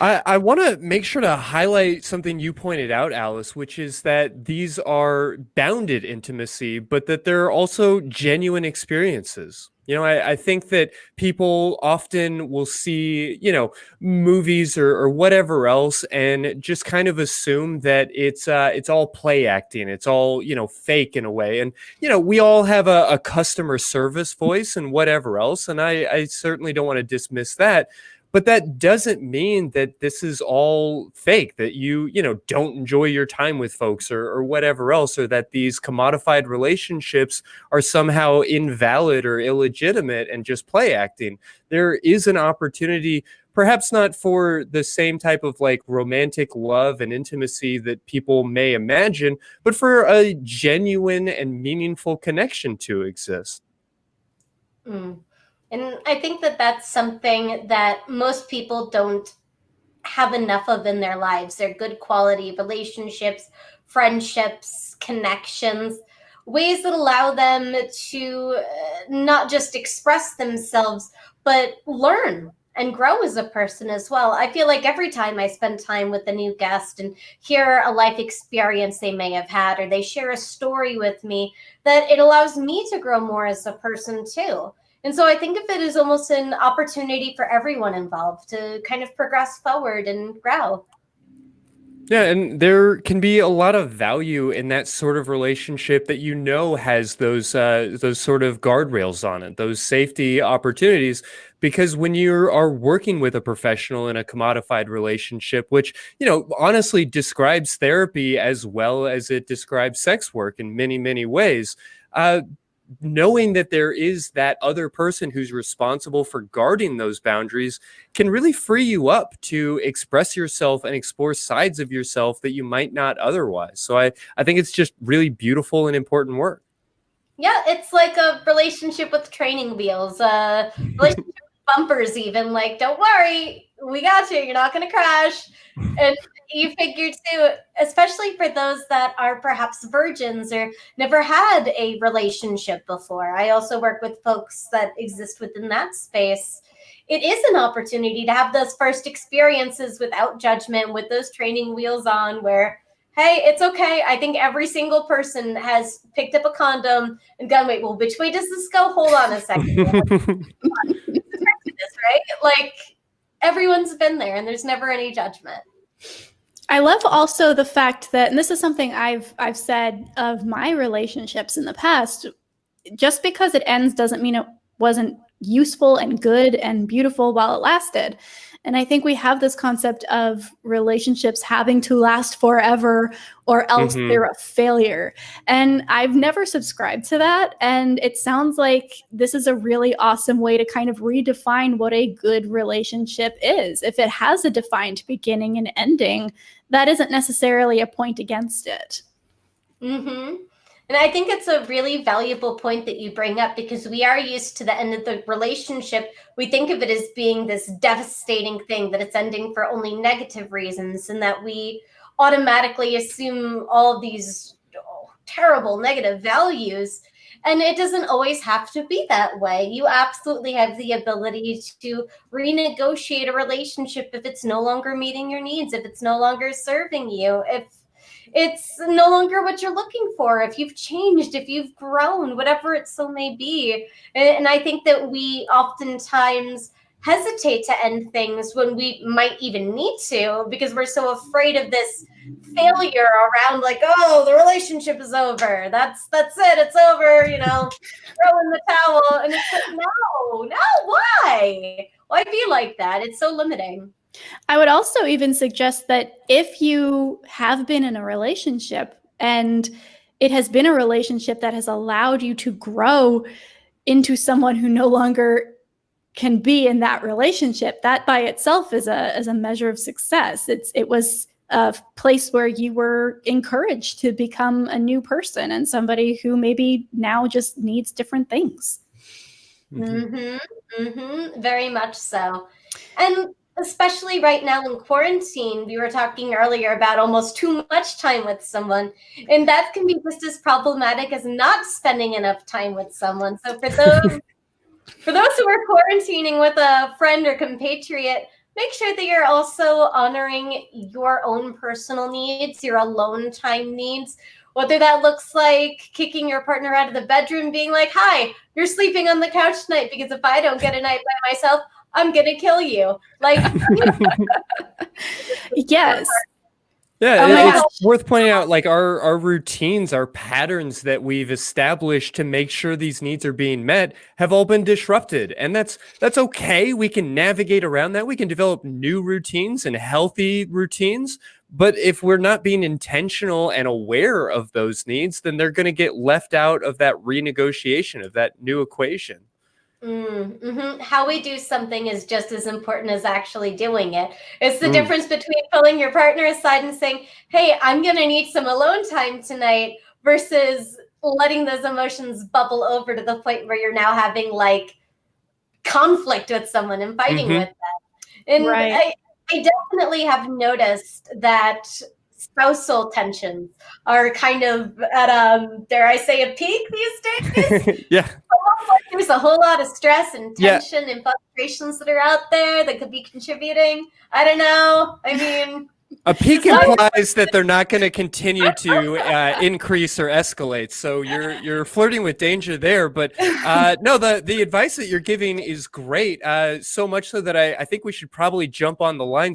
I want to make sure to highlight something you pointed out, Alice, which is that these are bounded intimacy, but that they're also genuine experiences. I think that people often will see, movies or whatever else, and just kind of assume that it's all play acting, it's all fake in a way, and we all have a customer service voice and whatever else, and I certainly don't want to dismiss that. But that doesn't mean that this is all fake, that you don't enjoy your time with folks or whatever else, or that these commodified relationships are somehow invalid or illegitimate and just play acting. There is an opportunity, perhaps not for the same type of like romantic love and intimacy that people may imagine, but for a genuine and meaningful connection to exist. Mm. And I think that that's something that most people don't have enough of in their lives. They're good quality relationships, friendships, connections, ways that allow them to not just express themselves, but learn and grow as a person as well. I feel like every time I spend time with a new guest and hear a life experience they may have had, or they share a story with me, that it allows me to grow more as a person too. And so I think of it as almost an opportunity for everyone involved to kind of progress forward and grow. Yeah, and there can be a lot of value in that sort of relationship that has those sort of guardrails on it, those safety opportunities. Because when you are working with a professional in a commodified relationship, which honestly describes therapy as well as it describes sex work in many, many ways. Knowing that there is that other person who's responsible for guarding those boundaries can really free you up to express yourself and explore sides of yourself that you might not otherwise. So I think it's just really beautiful and important work. Yeah, it's like a relationship with training wheels, relationship with bumpers even. Like, don't worry, we got you. You're not going to crash. And you figure too, especially for those that are perhaps virgins or never had a relationship before. I also work with folks that exist within that space. It is an opportunity to have those first experiences without judgment, with those training wheels on, where, hey, it's okay. I think every single person has picked up a condom and gone, wait, well, which way does this go? Hold on a second. This, right? Like, everyone's been there and there's never any judgment. I love also the fact that, and this is something I've said of my relationships in the past, just because it ends doesn't mean it wasn't useful and good and beautiful while it lasted. And I think we have this concept of relationships having to last forever or else they're a failure. And I've never subscribed to that. And it sounds like this is a really awesome way to kind of redefine what a good relationship is. If it has a defined beginning and ending, that isn't necessarily a point against it. Mm-hmm. And I think it's a really valuable point that you bring up, because we are used to the end of the relationship. We think of it as being this devastating thing, that it's ending for only negative reasons, and that we automatically assume all of these terrible negative values. And it doesn't always have to be that way. You absolutely have the ability to renegotiate a relationship if it's no longer meeting your needs, if it's no longer serving you, if it's no longer what you're looking for, if you've changed, if you've grown, whatever it so may be. And I think that we oftentimes hesitate to end things when we might even need to, because we're so afraid of this failure around, like, oh, the relationship is over. That's it. It's over, throw in the towel. And it's like, no, why? Why be like that? It's so limiting. I would also even suggest that if you have been in a relationship and it has been a relationship that has allowed you to grow into someone who no longer can be in that relationship, that by itself is a measure of success. It was a place where you were encouraged to become a new person and somebody who maybe now just needs different things. Very much so. And especially right now in quarantine, we were talking earlier about almost too much time with someone, and that can be just as problematic as not spending enough time with someone. So for those who are quarantining with a friend or compatriot, make sure that you're also honoring your own personal needs, your alone time needs. Whether that looks like kicking your partner out of the bedroom, being like, hi, you're sleeping on the couch tonight because if I don't get a night by myself, I'm going to kill you. Like, Yes. Yeah, Oh my it's gosh. worth pointing out, like our routines, our patterns that we've established to make sure these needs are being met have all been disrupted, and that's okay. We can navigate around that. We can develop new routines and healthy routines. But if we're not being intentional and aware of those needs, then they're going to get left out of that renegotiation of that new equation. How we do something is just as important as actually doing it. It's the difference between pulling your partner aside and saying, hey, I'm going to need some alone time tonight versus letting those emotions bubble over to the point where you're now having like conflict with someone and fighting with them. And Right. I definitely have noticed that spousal tensions are kind of at dare I say, a peak these days. Yeah. There's a whole lot of stress and Yeah. tension and frustrations that are out there that could be contributing. I don't know. I mean, a peak implies that they're not going to continue to increase or escalate. So you're flirting with danger there. But no, the advice that you're giving is great. So much so that I think we should probably jump on the line